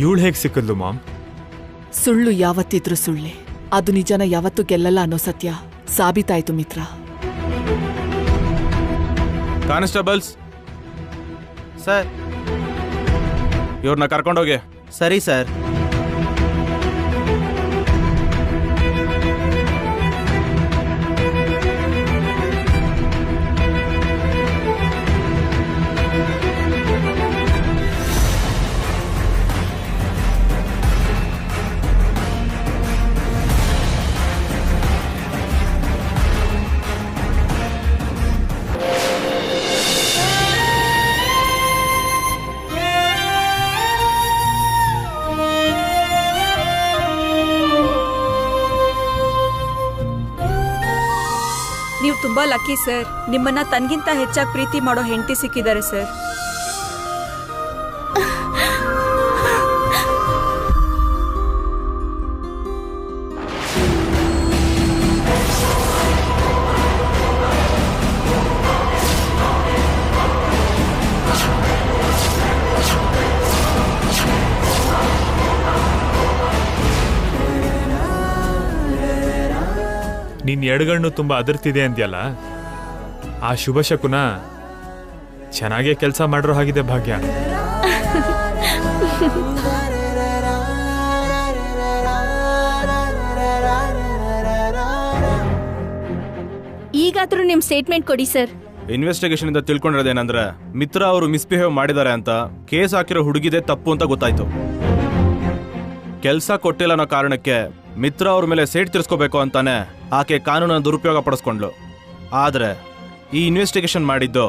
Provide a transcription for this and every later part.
ಇವಳು ಹೇಗೆ ಸಿಕ್ಕಿದ್ಲು ಮಾಮ್? ಸುಳ್ಳು ಯಾವತ್ತಿದ್ರೂ ಸುಳ್ಳೆ, ಅದು ನಿಜನ ಯಾವತ್ತೂ ಗೆಲ್ಲಲ್ಲ ಅನ್ನೋ ಸತ್ಯ ಸಾಬೀತಾಯ್ತು ಮಿತ್ರ. Constables sir. ಇವ್ರನ್ನ ಕರ್ಕೊಂಡೋಗಿ. ಸರಿ ಸರ್. ನೀವು ತುಂಬಾ ಲಕ್ಕಿ ಸರ್. ನಿಮ್ಮನ್ನ ತನ್ಗಿಂತ ಹೆಚ್ಚಾಗಿ ಪ್ರೀತಿ ಮಾಡೋ ಹೆಂಡತಿ ಸಿಕ್ಕಿದ್ದಾರೆ ಸರ್. ನಿನ್ ಎಡಗಣ್ಣು ತುಂಬಾ ಅದರ್ತಿದೆ ಅಂದ್ಯಲ್ಲ, ಆ ಶುಭ ಶಕುನ ಚೆನ್ನಾಗೇ ಕೆಲಸ ಮಾಡಿರೋ ಹಾಗಿದೆ ಭಾಗ್ಯ. ಈಗಾದ್ರೂ ನಿಮ್ ಸ್ಟೇಟ್ಮೆಂಟ್ ಕೊಡಿ ಸರ್. ಇನ್ವೆಸ್ಟಿಗೇಷನ್ ಇಂದ ತಿಳ್ಕೊಂಡಿರೋದೇನಂದ್ರೆ ಮಿತ್ರ ಅವರು ಮಿಸ್ಬಿಹೇವ್ ಮಾಡಿದ್ದಾರೆ ಅಂತ, ಕೇಸ್ ಹಾಕಿರೋ ಹುಡುಗಿದೆ ತಪ್ಪು ಅಂತ ಗೊತ್ತಾಯ್ತು. ಕೆಲಸ ಕೊಟ್ಟಿಲ್ಲ ಅನ್ನೋ ಕಾರಣಕ್ಕೆ ಮಿತ್ರ ಅವ್ರ ಮೇಲೆ ಸೇಟ್ ತಿರ್ಸ್ಕೋಬೇಕು ಅಂತಾನೆ ಆಕೆ ಕಾನೂನನ್ನು ದುರುಪಯೋಗ ಪಡಿಸ್ಕೊಂಡ್ಲು. ಆದ್ರೆ ಈ ಇನ್ವೆಸ್ಟಿಗೇಷನ್ ಮಾಡಿದ್ದು,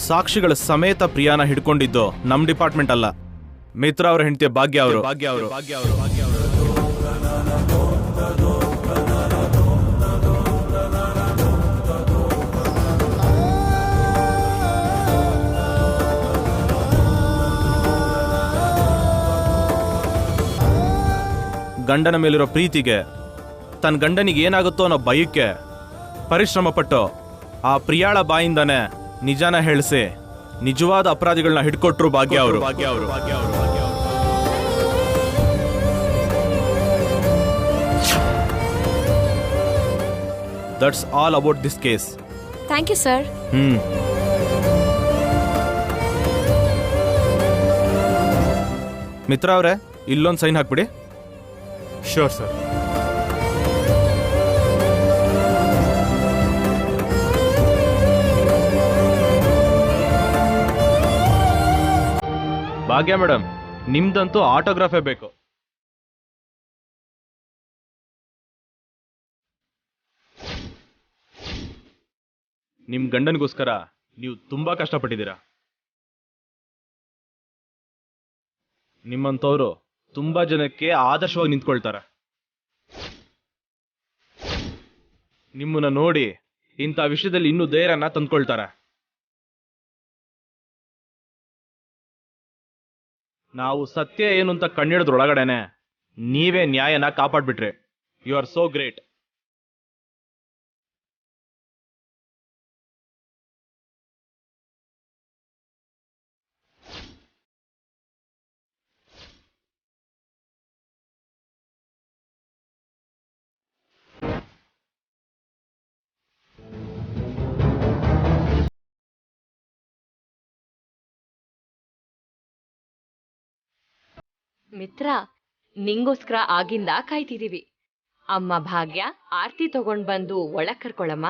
ಸಾಕ್ಷಿಗಳ ಸಮೇತ ಪ್ರಿಯಾನ ಹಿಡ್ಕೊಂಡಿದ್ದು ನಮ್ ಡಿಪಾರ್ಟ್ಮೆಂಟ್ ಅಲ್ಲ, ಮಿತ್ರ ಅವರ ಹೆಂಡತಿಯ ಭಾಗ್ಯ ಅವರು. ಗಂಡನ ಮೇಲಿರೋ ಪ್ರೀತಿಗೆ, ತನ್ನ ಗಂಡನಿಗೆ ಏನಾಗುತ್ತೋ ಅನ್ನೋ ಭಯಕ್ಕೆ ಪರಿಶ್ರಮ ಪಟ್ಟು ಆ ಪ್ರಿಯಾಳ ಬಾಯಿಂದಾನೆ ನಿಜಾನ ಹೇಳಿಸಿ ನಿಜವಾದ ಅಪರಾಧಿಗಳನ್ನ ಹಿಡ್ಕೊಟ್ರು ಭಾಗ್ಯ ಅವರು. That's all about this case. Thank you sir. Mitra ಅವರೇ, ಇಲ್ಲೊಂದು ಸೈನ್ ಹಾಕ್ಬಿಡಿ. Sure sir. ಭಾಗ್ಯ ಮೇಡಮ್, ನಿಮ್ದಂತೂ ಆಟೋಗ್ರಾಫೇ ಬೇಕು. ನಿಮ್ ಗಂಡನಿಗೋಸ್ಕರ ನೀವು ತುಂಬಾ ಕಷ್ಟಪಟ್ಟಿದ್ದೀರಾ. ನಿಮ್ಮಂತವ್ರು ತುಂಬಾ ಜನಕ್ಕೆ ಆದರ್ಶವಾಗಿ ನಿಂತ್ಕೊಳ್ತಾರೆ. ನಿಮ್ಮನ್ನ ನೋಡಿ ಇಂಥ ವಿಷಯದಲ್ಲಿ ಇನ್ನೂ ಧೈರ್ಯನ ತಂದ್ಕೊಳ್ತಾರೆ. ನಾವು ಸತ್ಯ ಏನು ಅಂತ ಕಣ್ಣಿಡಿದ್ರೊಳಗಡೆನೆ ನೀವೇ ನ್ಯಾಯನ ಕಾಪಾಡ್ಬಿಟ್ರಿ. You are so great. Mitra, ನಿಂಗೋಸ್ಕರ ಆಗಿಂದ ಕಾಯ್ತಿದೀವಿ. ಅಮ್ಮ ಭಾಗ್ಯ, ಆರ್ತಿ ತಗೊಂಡ್ ಬಂದು ಒಳಗ್ ಕರ್ಕೊಳಮ್ಮ.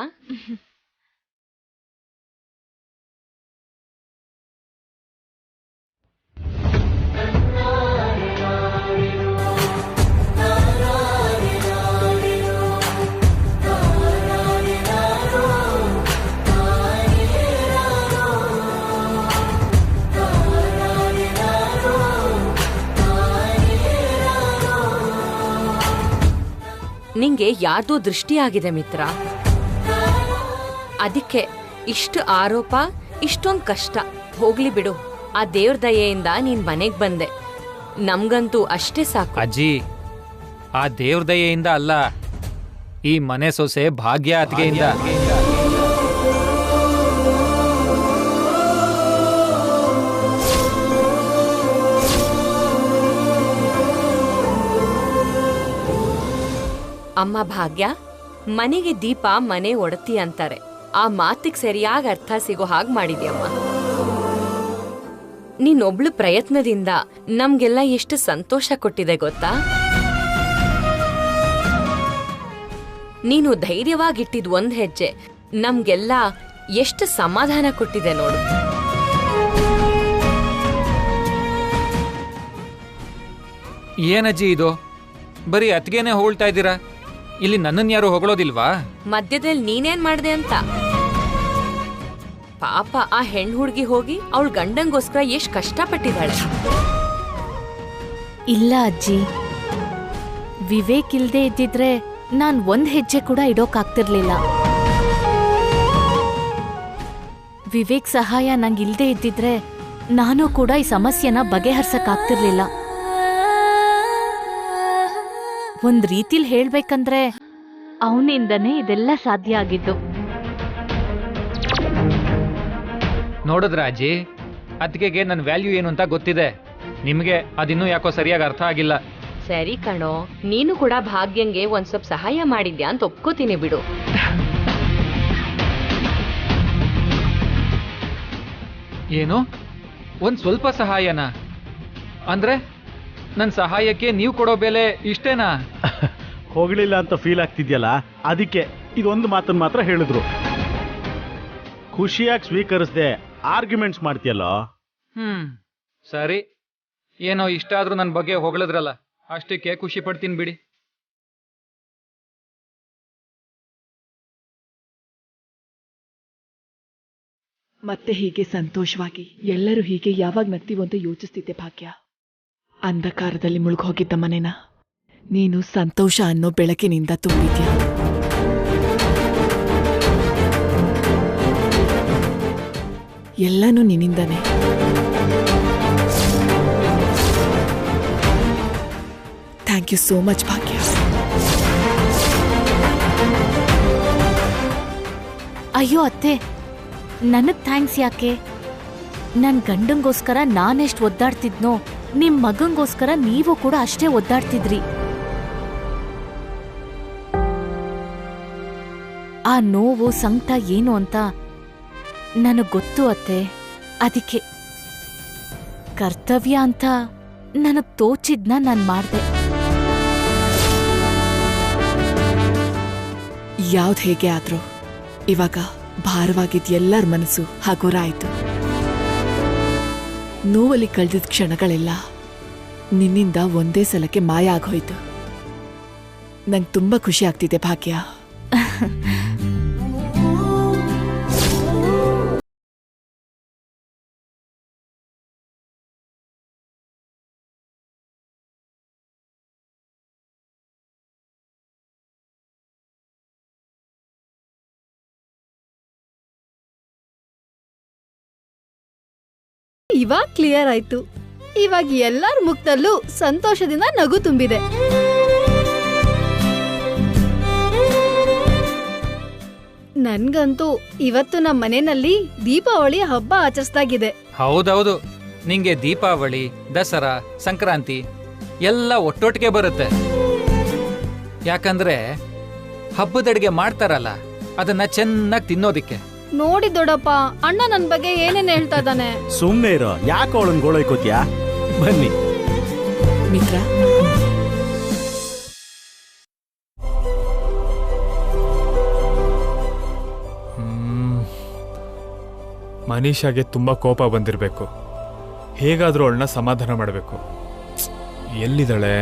ನಿಂಗೆ ಯಾರ್ದೋ ದೃಷ್ಟಿಯಾಗಿದೆ ಮಿತ್ರ. ಅದಕ್ಕೆ ಇಷ್ಟು ಆರೋಪ, ಇಷ್ಟೊಂದು ಕಷ್ಟ. ಹೋಗ್ಲಿ ಬಿಡು, ಆ ದೇವ್ರ ದಯೆಯಿಂದ ನೀನ್ ಮನೆಗ್ ಬಂದೆ. ನಮ್ಗಂತೂ ಅಷ್ಟೇ ಸಾಕು. ಅಜ್ಜಿ, ಆ ದೇವ್ರ ದಯೆಯಿಂದ ಅಲ್ಲ, ಈ ಮನೆ ಸೊಸೆ ಭಾಗ್ಯ ಅತ್ತಿಗೆಯಿಂದ. ಅಮ್ಮ ಭಾಗ್ಯ, ಮನೆಗೆ ದೀಪ ಮನೆ ಒಡತಿ ಅಂತಾರೆ. ಆ ಮಾತಿಗೆ ಸರಿಯಾಗಿ ಅರ್ಥ ಸಿಗೋ ಹಾಗೆ ಮಾಡಿದ್ಯಮ್ಮ. ನೀನೊಬ್ಳು ಪ್ರಯತ್ನದಿಂದ ನಮ್ಗೆಲ್ಲ ಎಷ್ಟು ಸಂತೋಷ ಕೊಟ್ಟಿದೆ ಗೊತ್ತಾ? ನೀನು ಧೈರ್ಯವಾಗಿಟ್ಟಿದ್ ಒಂದ್ ಹೆಜ್ಜೆ ನಮ್ಗೆಲ್ಲ ಎಷ್ಟು ಸಮಾಧಾನ ಕೊಟ್ಟಿದೆ ನೋಡು. ಏನಜ್ಜಿ ಇದು? ಬರೀ ಅತ್ಗೆನೆ ಹೊಗಳ್ತಾ ಇದ್ದೀರಾ, ಇಲ್ಲಿ ನನ್ನನ್ನು ಯಾರು ಹೊಗಳೋದಿಲ್ವಾ? ಮಧ್ಯದಲ್ಲಿ ನೀನೇನ್ ಮಾಡ್ದೆ ಅಂತ. ಪಾಪ ಆ ಹೆಣ್ಣು ಹುಡುಗಿ ಹೋಗಿ ಅವಳ ಗಂಡಂಗೋಸ್ಕರ ಎಷ್ಟ್ ಕಷ್ಟಪಟ್ಟಿದ್ದಾಳೆ. ಇಲ್ಲ ಅಜ್ಜಿ, ವಿವೇಕ್ ಇಲ್ದೇ ಇದ್ದಿದ್ರೆ ನಾನ್ ಒಂದ್ ಹೆಜ್ಜೆ ಕೂಡ ಇಡೋಕಾಗ್ತಿರ್ಲಿಲ್ಲ. ವಿವೇಕ್ ಸಹಾಯ ನಂಗಿಲ್ದೇ ಇದ್ದಿದ್ರೆ ನಾನು ಕೂಡ ಈ ಸಮಸ್ಯೆನ ಬಗೆಹರ್ಸಕ್ಕಾಗ್ತಿರ್ಲಿಲ್ಲ. ಒಂದ್ ರೀತಿಲ್ ಹೇಳ್ಬೇಕಂದ್ರೆ ಅವನಿಂದನೇ ಇದೆಲ್ಲ ಸಾಧ್ಯ ಆಗಿದ್ದು. ನೋಡಿದ್ರ ಅಜ್ಜಿ, ಅತ್ತಿಗೆಗೆ ನನ್ನ ವ್ಯಾಲ್ಯೂ ಏನು ಅಂತ ಗೊತ್ತಿದೆ. ನಿಮಗೆ ಅದಿನ್ನೂ ಯಾಕೋ ಸರಿಯಾಗಿ ಅರ್ಥ ಆಗಿಲ್ಲ. ಸರಿ ಕಣೋ, ನೀನು ಕೂಡ ಭಾಗ್ಯಂಗೆ ಒಂದ್ ಸ್ವಲ್ಪ ಸಹಾಯ ಮಾಡಿದ್ಯಾ ಅಂತ ಒಪ್ಕೋತೀನಿ ಬಿಡು. ಏನು? ಒಂದ್ ಸ್ವಲ್ಪ ಸಹಾಯನಾ? ಅಂದ್ರೆ ನನ್ನ ಸಹಾಯಕ್ಕೆ ನೀವು ಕೊಡೋ ಬೆಲೆ ಇಷ್ಟೇನಾ? ಹೋಗ್ಲಿಲ್ಲ ಅಂತ ಫೀಲ್ ಆಗ್ತಿದ್ಯಲ್ಲ, ಅದಕ್ಕೆ ಇದೊಂದು ಮಾತನ್ನು ಮಾತ್ರ ಹೇಳಿದ್ರು. ಖುಷಿಯಾಗಿ ಸ್ವೀಕರಿಸದೆ ಆರ್ಗ್ಯುಮೆಂಟ್ಸ್ ಮಾಡ್ತೀಯಲ್ಲೋ. ಸರಿ, ಏನೋ ಇಷ್ಟ ಆದ್ರೂ ನನ್ನ ಬಗ್ಗೆ ಹೊಗಳಿದ್ರಲ್ಲ, ಅಷ್ಟಕ್ಕೆ ಖುಷಿ ಪಡ್ತೀನಿ ಬಿಡಿ. ಮತ್ತೆ ಹೀಗೆ ಸಂತೋಷವಾಗಿ ಎಲ್ಲರೂ ಹೀಗೆ ಯಾವಾಗ ನಗ್ತೀವೋ ಅಂತ ಯೋಚಿಸ್ತಿದ್ದೆ ಭಾಗ್ಯ. ಅಂಧಕಾರದಲ್ಲಿ ಮುಳುಗೋಗಿದ್ದ ಮನೆನ ನೀನು ಸಂತೋಷ ಅನ್ನೋ ಬೆಳಕಿನಿಂದ ತುಂಬಿದ್ಯಾ. ಎಲ್ಲನೂ ನಿನ್ನಿಂದಾನೆ. ಥ್ಯಾಂಕ್ ಯು ಸೋ ಮಚ್ ಭಾಗ್ಯ. ಅಯ್ಯೋ ಅತ್ತೆ, ನನಗ್ ಥ್ಯಾಂಕ್ಸ್ ಯಾಕೆ? ನನ್ ಗಂಡಂಗೋಸ್ಕರ ನಾನೆಷ್ಟ್ ಒದ್ದಾಡ್ತಿದ್ನೋ ನಿಮ್ ಮಗಂಗೋಸ್ಕರ ನೀವು ಕೂಡ ಅಷ್ಟೇ ಒದ್ದಾಡ್ತಿದ್ರಿ. ಆ ನೋವು ಸಂಕಟ ಏನು ಅಂತ ನನಗ್ ಗೊತ್ತು ಅತ್ತೆ. ಅದಕ್ಕೆ ಕರ್ತವ್ಯ ಅಂತ ನನಗ್ ತೋಚಿದ್ನ ನಾನ್ ಮಾಡ್ದೆ. ಯಾವ್ದು ಹೇಗೆ ಆದ್ರೂ ಇವಾಗ ಭಾರವಾಗಿದ್ದ ಎಲ್ಲರ ಮನಸ್ಸು ಹಗುರ ಆಯ್ತು. ನೋವಲ್ಲಿ ಕಳೆದಿದ್ದ ಕ್ಷಣಗಳೆಲ್ಲ ನಿನ್ನಿಂದ ಒಂದೇ ಸಲಕ್ಕೆ ಮಾಯ ಆಗೋಯ್ತು. ನಂಗೆ ತುಂಬಾ ಖುಷಿ ಆಗ್ತಿದೆ ಭಾಗ್ಯ. ಇವಾಗ ಕ್ಲಿಯರ್ ಆಯ್ತು. ಇವಾಗ ಎಲ್ಲರ ಮುಖದಲ್ಲೂ ಸಂತೋಷದಿಂದ ನಗು ತುಂಬಿದೆ. ನನ್ಗಂತೂ ಇವತ್ತು ನಮ್ಮ ಮನೆಯಲ್ಲಿ ದೀಪಾವಳಿ ಹಬ್ಬ ಆಚರಿಸ್ದಾಗಿದೆ. ಹೌದೌದು, ನಿಂಗೆ ದೀಪಾವಳಿ, ದಸರಾ, ಸಂಕ್ರಾಂತಿ ಎಲ್ಲ ಒಟ್ಟೊಟ್ಟಿಗೆ ಬರುತ್ತೆ. ಯಾಕಂದ್ರೆ ಹಬ್ಬದಡಿಗೆ ಮಾಡ್ತಾರಲ್ಲ, ಅದನ್ನ ಚೆನ್ನಾಗಿ ತಿನ್ನೋದಿಕ್ಕೆ. ನೋಡಿ ದೊಡ್ಡಪ್ಪ, ಅಣ್ಣ ನನ್ ಬಗ್ಗೆ ಏನೇನ್ ಹೇಳ್ತಾ ಇದ್ದಾನೆ. ಸುಮ್ಮನೆ ಇರೋ, ಯಾಕೆ ಅವಳನ್ನ ಗೋಳೈಕೋತ್ಯಾ? ಬನ್ನಿ ಮಿತ್ರ. ಮನೀಷಾಗೆ ತುಂಬ ಕೋಪ ಬಂದಿರಬೇಕು. ಹೇಗಾದರೂ ಅವಳನ್ನ ಸಮಾಧಾನ ಮಾಡಬೇಕು. ಎಲ್ಲಿದ್ದಾಳೆ?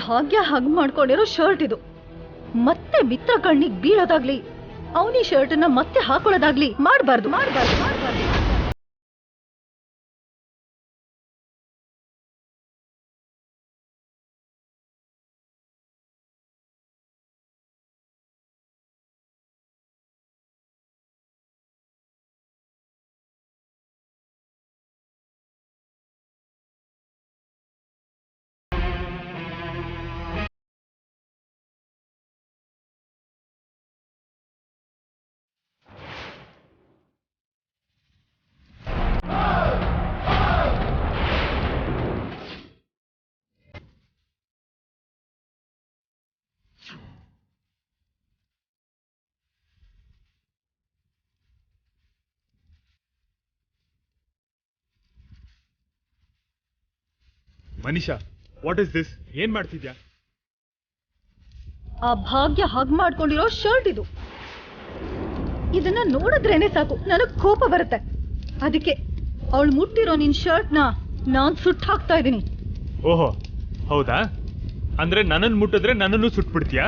ಭಾಗ್ಯ ಹಗ್ ಮಾಡ್ಕೊಂಡಿರೋ ಶರ್ಟ್ ಇದು. ಮತ್ತೆ ಮಿತ್ರ ಕಣ್ಣಿಗೆ ಬೀಳೋದಾಗ್ಲಿ, ಅವನಿ ಶರ್ಟ್ನ ಮತ್ತೆ ಹಾಕೊಳ್ಳೋದಾಗ್ಲಿ ಮಾಡಬಾರ್ದು. Manisha, what is this? ಏನ್ ಮಾಡ್ತಿದ್ಯಾ? ಆ ಭಾಗ್ಯ ಹಗ್ ಮಾಡ್ಕೊಂಡಿರೋ ಶರ್ಟ್ ಇದು. ಇದನ್ನ ನೋಡಿದ್ರೇನೆ ಸಾಕು ನನಗ್ ಕೋಪ ಬರುತ್ತೆ. ಅದಕ್ಕೆ ಅವಳು ಮುಟ್ಟಿರೋ ನಿನ್ ಶರ್ಟ್ನ ನಾನ್ ಸುಟ್ಟು ಹಾಕ್ತಾ ಇದ್ದೀನಿ. ಓಹೋ, ಹೌದಾ? ಅಂದ್ರೆ ನನ್ನನ್ನು ಮುಟ್ಟಿದ್ರೆ ನನ್ನನ್ನು ಸುಟ್ಬಿಡ್ತೀಯಾ?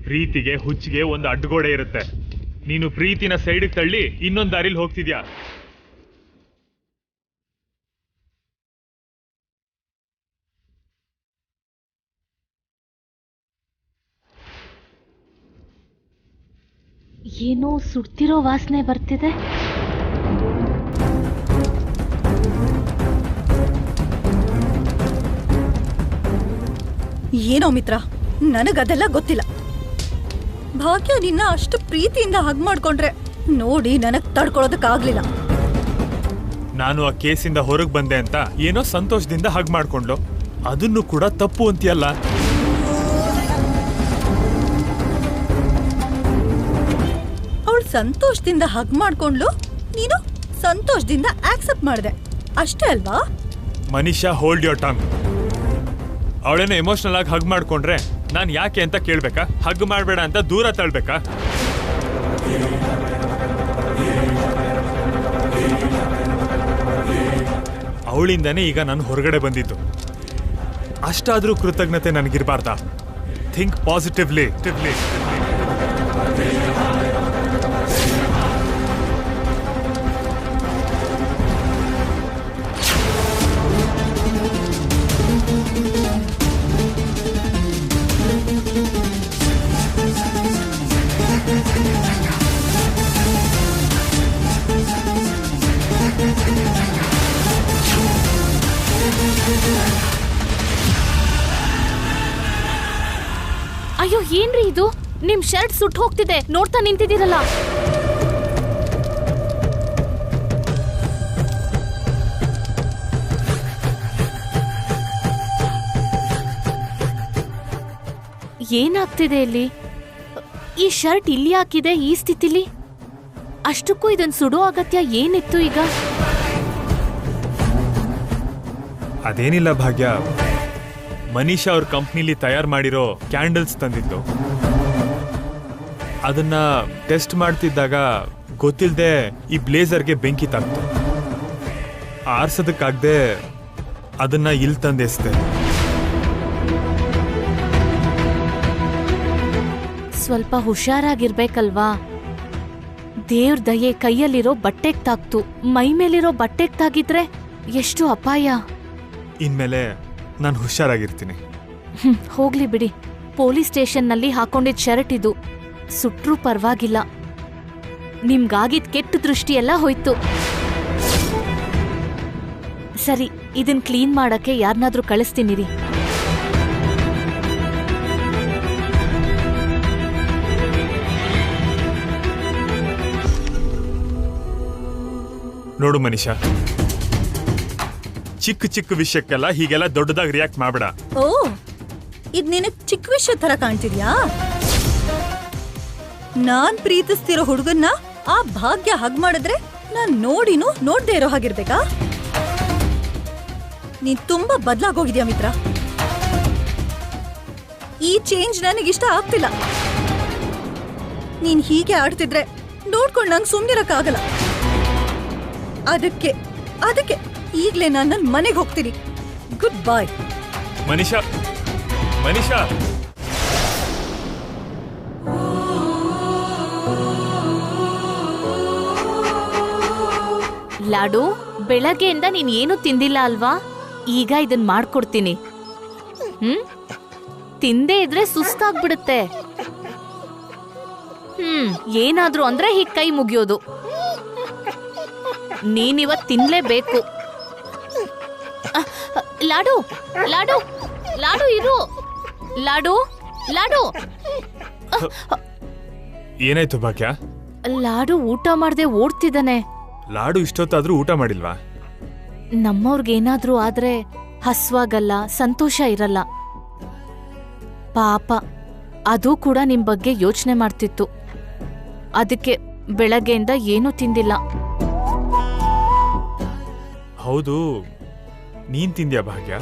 ಪ್ರೀತಿಗೆ ಹುಚ್ಚಿಗೆ ಒಂದು ಅಡ್ಡಗೋಡೆ ಇರುತ್ತೆ. ನೀನು ಪ್ರೀತಿನ ಸೈಡ್ಗೆ ತಳ್ಳಿ ಇನ್ನೊಂದು ದಾರಿಲಿ ಹೋಗ್ತಿದ್ಯಾ. ಏನೋ ಸುಡ್ತಿರೋ ವಾಸನೆ ಬರ್ತಿದೆ. ಏನೋ ಮಿತ್ರ, ನನಗದೆಲ್ಲ ಗೊತ್ತಿಲ್ಲ. ಭಾಗ್ಯ ನಿನ್ನ ಅಷ್ಟು ಪ್ರೀತಿಯಿಂದ ಹಗ್ ಮಾಡ್ಕೊಂಡ್ರೆ ನೋಡಿ ನನಗ್ ತಡ್ಕೊಳ್ಳೋದಕ್ಕಾಗ್ಲಿಲ್ಲ. ನಾನು ಆ ಕೇಸಿಂದ ಹೊರಗೆ ಬಂದೆ ಅಂತ ಏನೋ ಸಂತೋಷದಿಂದ ಹಗ್ ಮಾಡ್ಕೊಂಡ್ಲು. ಅದನ್ನು ಕೂಡ ತಪ್ಪು ಅಂತೀಯಲ್ಲ. ಅವಳು ಸಂತೋಷದಿಂದ ಹಗ್ ಮಾಡ್ಕೊಂಡ್ಲು, ನೀನು ಸಂತೋಷದಿಂದ ಆಕ್ಸೆಪ್ಟ್ ಮಾಡಿದೆ, ಅಷ್ಟೇ ಅಲ್ವಾ? Manisha, hold your tongue. ಅವಳೇನೋ ಎಮೋಷನಲ್ ಆಗಿ ಹಗ್ ಮಾಡ್ಕೊಂಡ್ರೆ ನಾನು ಯಾಕೆ ಅಂತ ಕೇಳ್ಬೇಕಾ? ಹಗ್ ಮಾಡಬೇಡ ಅಂತ ದೂರ ತಳ್ಬೇಕಾ? ಅವಳಿಂದನೇ ಈಗ ನಾನು ಹೊರಗಡೆ ಬಂದಿದ್ದು. ಅಷ್ಟಾದ್ರೂ ಕೃತಜ್ಞತೆ ನನಗಿರಬಾರ್ದಾ? Think positively. ಅಯ್ಯೋ, ಏನ್ರಿ ಇದು? ನಿಮ್ ಶರ್ಟ್ ಸುಟ್ಟು ಹೋಗ್ತಿದೆ, ನೋಡ್ತಾ ನಿಂತಿದ್ದೀರಲ್ಲ. ಏನಾಗ್ತಿದೆ ಇಲ್ಲಿ? ಈ ಶರ್ಟ್ ಇಲ್ಲಿ ಹಾಕಿದೆ ಈ ಸ್ಥಿತಿಲಿ? ಅಷ್ಟಕ್ಕೂ ಇದನ್ ಸುಡೋ ಅಗತ್ಯ ಏನಿತ್ತು ಈಗ? ಅದೇನಿಲ್ಲ ಭಾಗ್ಯ, ಮನೀಷಾ ಅವ್ರ ಕಂಪ್ನಿಲಿ ತಯಾರು ಮಾಡಿರೋ ಕ್ಯಾಂಡಲ್ಸ್ ತಂದಿದ್ದು. ಅದನ್ನ ಟೆಸ್ಟ್ ಮಾಡ್ತಿದ್ದಾಗ ಗೊತ್ತಿಲ್ಲದೆ ಈ ಬ್ಲೇಸರ್ಗೆ ಬೆಂಕಿ ತಾಕ್ತು. ಆರ್ಸೋದಕ್ಕಾಗದೆ ಅದನ್ನ ಇಲ್ಲಿ ತಂದೆಸ್ದೆ. ಸ್ವಲ್ಪ ಹುಷಾರಾಗಿರ್ಬೇಕಲ್ವಾ? ದೇವ್ರ ದಯೆ ಕೈಯಲ್ಲಿರೋ ಬಟ್ಟೆಗ್ ತಾಕ್ತು. ಮೈ ಮೇಲಿರೋ ಬಟ್ಟೆಗ್ ತಾಗಿದ್ರೆ ಎಷ್ಟು ಅಪಾಯ. ಇನ್ಮೇಲೆ ನಾನು ಹುಷಾರಾಗಿರ್ತೀನಿ. ಹೋಗ್ಲಿ ಬಿಡಿ. ಪೊಲೀಸ್ ಸ್ಟೇಷನ್ನಲ್ಲಿ ಹಾಕೊಂಡಿದ್ ಶರ್ಟ್ ಇದು. ಸುಟ್ರೂ ಪರವಾಗಿಲ್ಲ. ನಿಮ್ಗಾಗಿದ್ ಕೆಟ್ಟ ದೃಷ್ಟಿ ಎಲ್ಲ ಹೋಯ್ತು. ಸರಿ, ಇದನ್ ಕ್ಲೀನ್ ಮಾಡಕ್ಕೆ ಯಾರನ್ನಾದ್ರೂ ಕಳಿಸ್ತೀನಿರಿ. ನೋಡು ಮನೀಷಾ, ಚಿಕ್ಕ ಚಿಕ್ಕ ವಿಷಯಕ್ಕೆಲ್ಲ ಹೀಗೆಲ್ಲ ದೊಡ್ಡದಾಗಿ ರಿಯಾಕ್ಟ್ ಮಾಡಬೇಡ. ಓ, ಇದ್ ನಿನಗ್ ಚಿಕ್ಕ ವಿಷಯ ತರ ಕಾಣ್ತಿದ್ಯಾ? ನಾನ್ ಪ್ರೀತಿಸ್ತಿರೋ ಹುಡುಗನ್ನ ಆ ಭಾಗ್ಯ ಹಗ್ ಮಾಡಿದ್ರೆ ನಾನ್ ನೋಡಿನೂ ನೋಡ್ದೇ ಇರೋ ಹಾಗಿರ್ಬೇಕಾ? ನೀನ್ ತುಂಬಾ ಬದ್ಲಾಗೋಗಿದ್ಯಾ ಮಿತ್ರ. ಈ ಚೇಂಜ್ ನನಗಿಷ್ಟ ಆಗ್ತಿಲ್ಲ. ನೀನ್ ಹೀಗೆ ಆಡ್ತಿದ್ರೆ ನೋಡ್ಕೊಂಡ್ ನಂಗೆ ಸುಮ್ನಿರಕ್ಕಾಗಲ್ಲ. ಅದಕ್ಕೆ ಈಗ್ಲೇ ನಾನು ನನ್ನ ಮನೆಗೆ ಹೋಗ್ತೀನಿ. ಗುಡ್ ಬಾಯ್. ಮನೀಷಾ, ಲಾಡು, ಬೆಳಗ್ಗೆಯಿಂದ ನೀನ್ ಏನು ತಿಂದಿಲ್ಲ ಅಲ್ವಾ? ಈಗ ಇದನ್ ಮಾಡ್ಕೊಡ್ತೀನಿ. ತಿಂದೇ ಇದ್ರೆ ಸುಸ್ತಾಗ್ಬಿಡುತ್ತೆ. ಏನಾದ್ರೂ ಅಂದ್ರೆ ಹೀಗ್ ಕೈ ಮುಗಿಯೋದು. ನೀನಿವತ್ ತಿನ್ಲೇಬೇಕು. ಲಾಡು, ಲಾಡು, ಲಾಡು ಇರು. ಲಾಡು, ಲಾಡು. ಏನಾಯ್ತು ಭಾಗ್ಯ? ಲಾಡು ಊಟ ಮಾಡ್ದೆ ಓಡ್ತಿದ್ದಾನೆ. ಲಾಡು ಇಷ್ಟೊತ್ತಾದ್ರೂ ಊಟ ಮಾಡಿಲ್ವಾ? ನಮ್ಮವ್ರಿಗೇನಾದ್ರೂ ಆದ್ರೆ ಹಸ್ವಾಗಲ್ಲ, ಸಂತೋಷ ಇರಲ್ಲ. ಪಾಪ, ಅದು ಕೂಡ ನಿಮ್ ಬಗ್ಗೆ ಯೋಚನೆ ಮಾಡ್ತಿತ್ತು. ಅದಕ್ಕೆ ಬೆಳಗ್ಗೆಯಿಂದ ಏನೂ ತಿಂದಿಲ್ಲ. ಹೌದು, ನೀನ್ ತಿಂದ್ಯಾ ಭಾಗ್ಯ?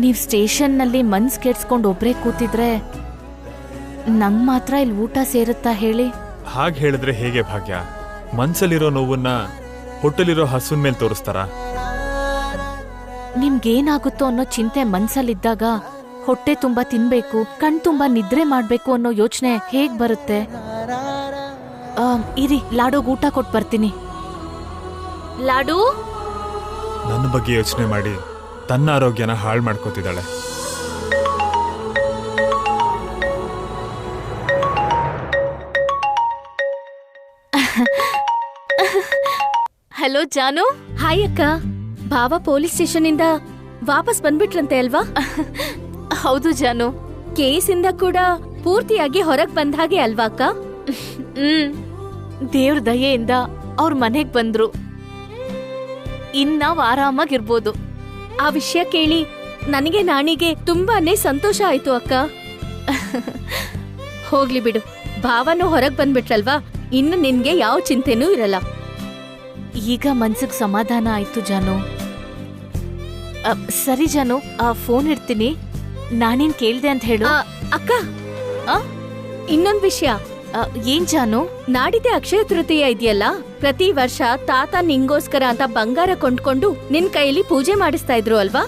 ನೀವ್ ಸ್ಟೇಷನ್ನಲ್ಲಿ ಮನ್ಸ್ ಕೆಡ್ಸ್ಕೊಂಡು ಒಬ್ರೇ ಕೂತಿದ್ರೆ ನಂಗ್ ಮಾತ್ರ ಇಲ್ಲಿ ಊಟ ಸೇರುತ್ತಾ ಹೇಳಿ? ಹಾಗೆ ಹೇಳಿದ್ರೆ ಹೇಗೆ ಭಾಗ್ಯ? ಮನ್ಸಲ್ಲಿರೋ ನೋವನ್ನ ಹೊಟ್ಟೆಲಿರೋ ಹಸುನ್ ಮೇಲೆ ತೋರಿಸ್ತಾರ? ನಿಮ್ಗೇನಾಗುತ್ತೋ ಅನ್ನೋ ಚಿಂತೆ ಮನ್ಸಲ್ಲಿದ್ದಾಗ ಹೊಟ್ಟೆ ತುಂಬಾ ತಿನ್ಬೇಕು, ಕಣ್ ತುಂಬಾ ನಿದ್ರೆ ಮಾಡ್ಬೇಕು ಅನ್ನೋ ಯೋಚನೆ ಹೇಗ್ ಬರುತ್ತೆ? ಇರಿ, ಲಾಡೋಗ್ ಊಟ ಕೊಟ್ ಬರ್ತೀನಿ. ಲಾಡು, ನನ್ನ ಬಗ್ಗೆ ಯೋಚನೆ ಮಾಡಿ ತನ್ನ ಆರೋಗ್ಯನ ಹಾಳು ಮಾಡ್ಕೋತಿದ್ದಾಳೆ. ಹಲೋ ಜಾನು. ಹಾಯ್ ಅಕ್ಕ, ಭಾವ ಪೊಲೀಸ್ ಸ್ಟೇಷನ್ ಇಂದ ವಾಪಸ್ ಬಂದ್ಬಿಟ್ರಂತೆ ಅಲ್ವಾ? ಹೌದು ಜಾನು. ಕೇಸಿಂದ ಕೂಡ ಪೂರ್ತಿಯಾಗಿ ಹೊರಗ್ ಬಂದ ಹಾಗೆ ಅಲ್ವಾ ಅಕ್ಕ? ದೇವ್ರ ದಯೆಯಿಂದ ಅವ್ರ ಮನೆಗ್ ಬಂದ್ರು. ಇನ್ ನಾವ್ ಆರಾಮಾಗಿರ್ಬೋದು. ಆ ವಿಷಯ ಕೇಳಿ ನನಗೆ ನಾಣಿಗೆ ತುಂಬಾನೇ ಸಂತೋಷ ಆಯ್ತು ಅಕ್ಕ. ಹೋಗ್ಲಿ ಬಿಡು, ಭಾವನೂ ಹೊರಗ್ ಬಂದ್ಬಿಟ್ರಲ್ವಾ, ಇನ್ನು ನಿನ್ಗೆ ಯಾವ ಚಿಂತೆನೂ ಇರಲ್ಲ. ಈಗ ಮನ್ಸಿಗೆ ಸಮಾಧಾನ ಆಯ್ತು ಜಾನು. ಸರಿ ಜಾನು, ಫೋನ್ ಇಡ್ತೀನಿ. ನಾನೇನ್ ಕೇಳ್ದೆ ಅಂತ ಹೇಳು. ಅಕ್ಕ, ಇನ್ನೊಂದ್ ವಿಷಯ. ಏನ್ ಜಾನು? ನಾಡಿದ್ದೆ ಅಕ್ಷಯ ತೃತೀಯ ಇದೆಯಲ್ಲ, ಪ್ರತಿ ವರ್ಷ ತಾತ ನಿಂಗೋಸ್ಕರ ಅಂತ ಬಂಗಾರ ಕೊಂಡ್ಕೊಂಡು ನಿನ್ ಕೈಯಲ್ಲಿ ಪೂಜೆ ಮಾಡಿಸ್ತಾ ಇದ್ರು ಅಲ್ವಾ?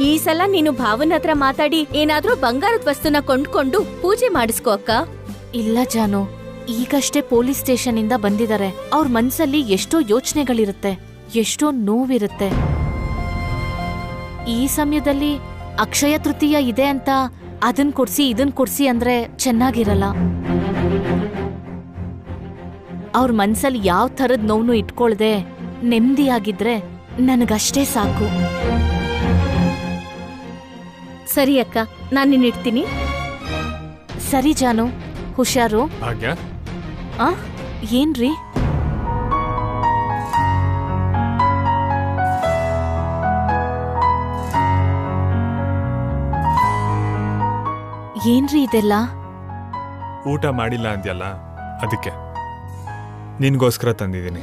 ಈ ಸಲ ನೀನು ಭಾವನ ಹತ್ರ ಮಾತಾಡಿ ಏನಾದ್ರೂ ಬಂಗಾರದ ವಸ್ತುನ ಕೊಂಡ್ಕೊಂಡು ಪೂಜೆ ಮಾಡಿಸ್ಕೋ ಅಕ್ಕ. ಇಲ್ಲ ಜಾನು, ಈಗಷ್ಟೇ ಪೊಲೀಸ್ ಸ್ಟೇಷನ್ ಇಂದ ಬಂದಿದ್ದಾರೆ. ಅವ್ರ ಮನ್ಸಲ್ಲಿ ಎಷ್ಟೋ ಯೋಚನೆಗಳಿರುತ್ತೆ, ಎಷ್ಟೋ ನೋವಿರುತ್ತೆ. ಈ ಸಮಯದಲ್ಲಿ ಅಕ್ಷಯ ತೃತೀಯ ಇದೆ ಅಂತ ಅದನ್ ಕೊಡ್ಸಿ ಇದನ್ ಕೊಡ್ಸಿ ಅಂದ್ರೆ ಚೆನ್ನಾಗಿರಲ್ಲ. ಅವ್ರ ಮನ್ಸಲ್ಲಿ ಯಾವ ಥರದ್ ನೋವು ಇಟ್ಕೊಳ್ದೆ ನೆಮ್ಮದಿಯಾಗಿದ್ರೆ ನನಗಷ್ಟೇ ಸಾಕು. ಸರಿ ಅಕ್ಕ, ನಾನು ನಿನ್ನಿಡ್ತೀನಿ. ಸರಿ ಜಾನು, ಹುಷಾರು. ಭಾಗ್ಯ, ಏನ್ರಿ? ಏನ್ರಿ ಇದೆಲ್ಲ? ಊಟ ಮಾಡಿಲ್ಲ ಅಂದ್ಯಲ್ಲ, ಅದಕ್ಕೆ ನಿನ್ಗೋಸ್ಕರ ತಂದಿದ್ದೀನಿ.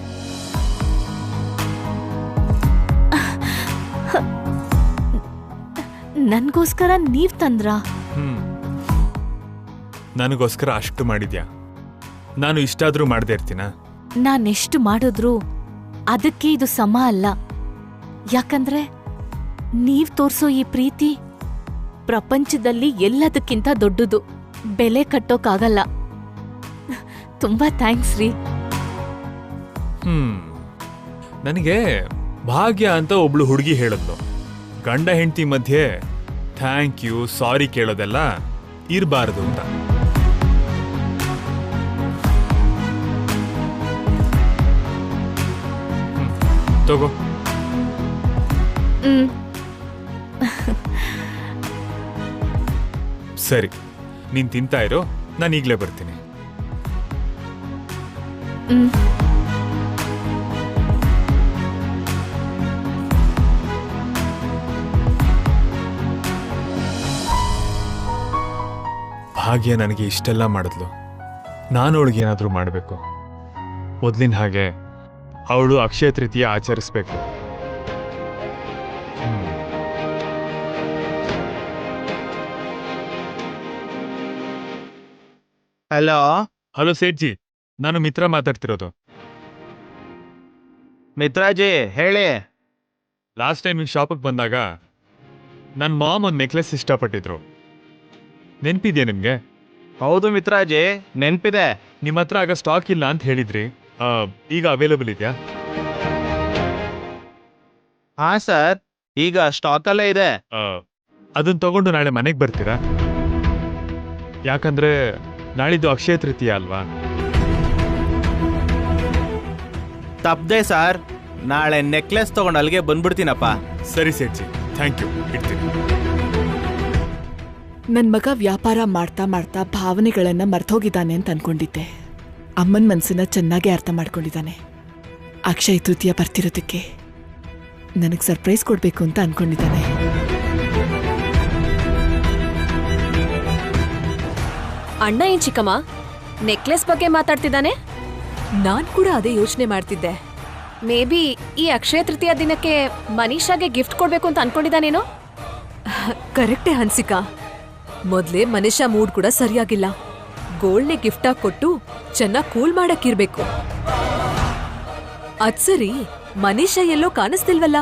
ನನ್ಗೋಸ್ಕರ ನೀವ್ ತಂದ್ರಾ? ನನಗೋಸ್ಕರ ಅಷ್ಟು ಮಾಡಿದ್ಯಾ? ನಾನು ಇಷ್ಟಾದ್ರೂ ಮಾಡದೇ ಇರ್ತೀನ? ನಾನೆಷ್ಟು ಮಾಡಿದ್ರು ಅದಕ್ಕೆ ಇದು ಸಮ ಅಲ್ಲ. ಯಾಕಂದ್ರೆ ನೀವ್ ತೋರ್ಸೋ ಈ ಪ್ರೀತಿ ಪ್ರಪಂಚದಲ್ಲಿ ಎಲ್ಲದಕ್ಕಿಂತ ದೊಡ್ಡದು. ಬೆಲೆ ಕಟ್ಟೋಕಾಗಲ್ಲ. ತುಂಬಾ ಥ್ಯಾಂಕ್ಸ್ ರೀ. ನನಗೆ ಭಾಗ್ಯ ಅಂತ ಒಬ್ಳು ಹುಡುಗಿ ಹೇಳಿದ್ಲು, ಗಂಡ ಹೆಂಡತಿ ಮಧ್ಯೆ ಥ್ಯಾಂಕ್ ಯು ಸಾರಿ ಕೇಳೋದೆಲ್ಲ ಇರಬಾರದು ಅಂತ. ತಗೋ. ಸರಿ, ನೀನ್ ತಿಂತಾ ಇರೋ, ನಾನು ಈಗ್ಲೇ ಬರ್ತೀನಿ. ಭಾಗ್ಯ ನನಗೆ ಇಷ್ಟೆಲ್ಲ ಮಾಡಿದ್ಲು, ನಾನು ಅವಳಿಗೇನಾದ್ರೂ ಮಾಡಬೇಕು. ಮೊದ್ಲಿನ ಹಾಗೆ ಅವಳು ಅಕ್ಷಯ ತೃತೀಯ ಆಚರಿಸ್ಬೇಕು. ಹಲೋ. ಹಲೋ ಸೇಠ್ಜಿ, ನಾನು ಮಿತ್ರ ಮಾತಾಡ್ತಿರೋದು. ಮಿತ್ರಾಜಿ ಹೇಳಿ. ಲಾಸ್ಟ್ ಟೈಮ್ ನಿಮ್ಮ ಶಾಪಿಗೆ ಬಂದಾಗ ನನ್ನ ಮಾಮ್ ಒಂದು ನೆಕ್ಲೆಸ್ ಇಷ್ಟಪಟ್ಟಿದ್ರು, ನೆನಪಿದೆಯಾ ನಿಮಗೆ? ಹೌದು ಮಿತ್ರಾಜಿ, ನೆನಪಿದೆ. ನಿಮ್ಮ ಹತ್ರ ಆಗ ಸ್ಟಾಕ್ ಇಲ್ಲ ಅಂತ ಹೇಳಿದ್ರಿ, ಈಗ ಅವೈಲೇಬಲ್ ಇದೆಯಾ? ಹಾ ಸರ್, ಈಗ ಸ್ಟಾಕಲ್ಲೇ ಇದೆ. ಅದನ್ನ ತಗೊಂಡು ನಾಳೆ ಮನೆಗೆ ಬರ್ತೀರಾ? ಯಾಕಂದ್ರೆ ನಾಳಿದ್ದು ಅಕ್ಷಯ ತೃತೀಯ ಅಲ್ವಾ? ತಪ್ಪದೆ ಸರ್, ನಾಳೆ ನೆಕ್ಲೆಸ್ ತಗೊಂಡು ಅಲ್ಲಿಗೆ ಬಂದ್ಬಿಡ್ತೀನಪ್ಪ. ಸರಿ ಸೇಠ್ಜಿ, ಥ್ಯಾಂಕ್ ಯು, ಇಡ್ತೀನಿ. ನನ್ ಮಗ ವ್ಯಾಪಾರ ಮಾಡ್ತಾ ಮಾಡ್ತಾ ಭಾವನೆಗಳನ್ನ ಮರ್ತೋಗಿದ್ದಾನೆ ಅಂತ ಅನ್ಕೊಂಡಿದ್ದೆ. ಅಮ್ಮನ ಮನ್ಸನ್ನ ಚೆನ್ನಾಗಿ ಅರ್ಥ ಮಾಡ್ಕೊಂಡಿದ್ದಾನೆ. ಅಕ್ಷಯ ತೃತೀಯ ಬರ್ತಿರೋದಕ್ಕೆ ನನಗೆ ಸರ್ಪ್ರೈಸ್ ಕೊಡ್ಬೇಕು ಅಂತ ಅನ್ಕೊಂಡಿದ್ದಾನೆ. ಅಣ್ಣ ಏನ್ ಚಿಕ್ಕಮ್ಮ ನೆಕ್ಲೆಸ್ ಬಗ್ಗೆ ಮಾತಾಡ್ತಿದ್ದಾನೆ? ನಾನ್ ಕೂಡ ಅದೇ ಯೋಚನೆ ಮಾಡ್ತಿದ್ದೆ. ಮೇ ಬಿ ಈ ಅಕ್ಷಯ ತೃತೀಯ ದಿನಕ್ಕೆ ಮನೀಷಾಗೆ ಗಿಫ್ಟ್ ಕೊಡ್ಬೇಕು ಅಂತ ಅನ್ಕೊಂಡಿದ್ದಾನೇನೋ. ಕರೆಕ್ಟೇ ಹನ್ಸಿಕಾ. ಮೊದ್ಲೇ ಮನೀಷಾ ಮೂಡ್ ಕೂಡ ಸರಿಯಾಗಿಲ್ಲ. ಗೋಲ್ಡ್ನೆ ಗಿಫ್ಟ್ ಆಗಿ ಕೊಟ್ಟು ಚೆನ್ನಾಗ್ ಕೂಲ್ ಮಾಡಕ್ಕಿರ್ಬೇಕು. ಅದ್ ಸರಿ, ಮನೀಷಾ ಎಲ್ಲೋ ಕಾಣಿಸ್ತಿಲ್ವಲ್ಲ?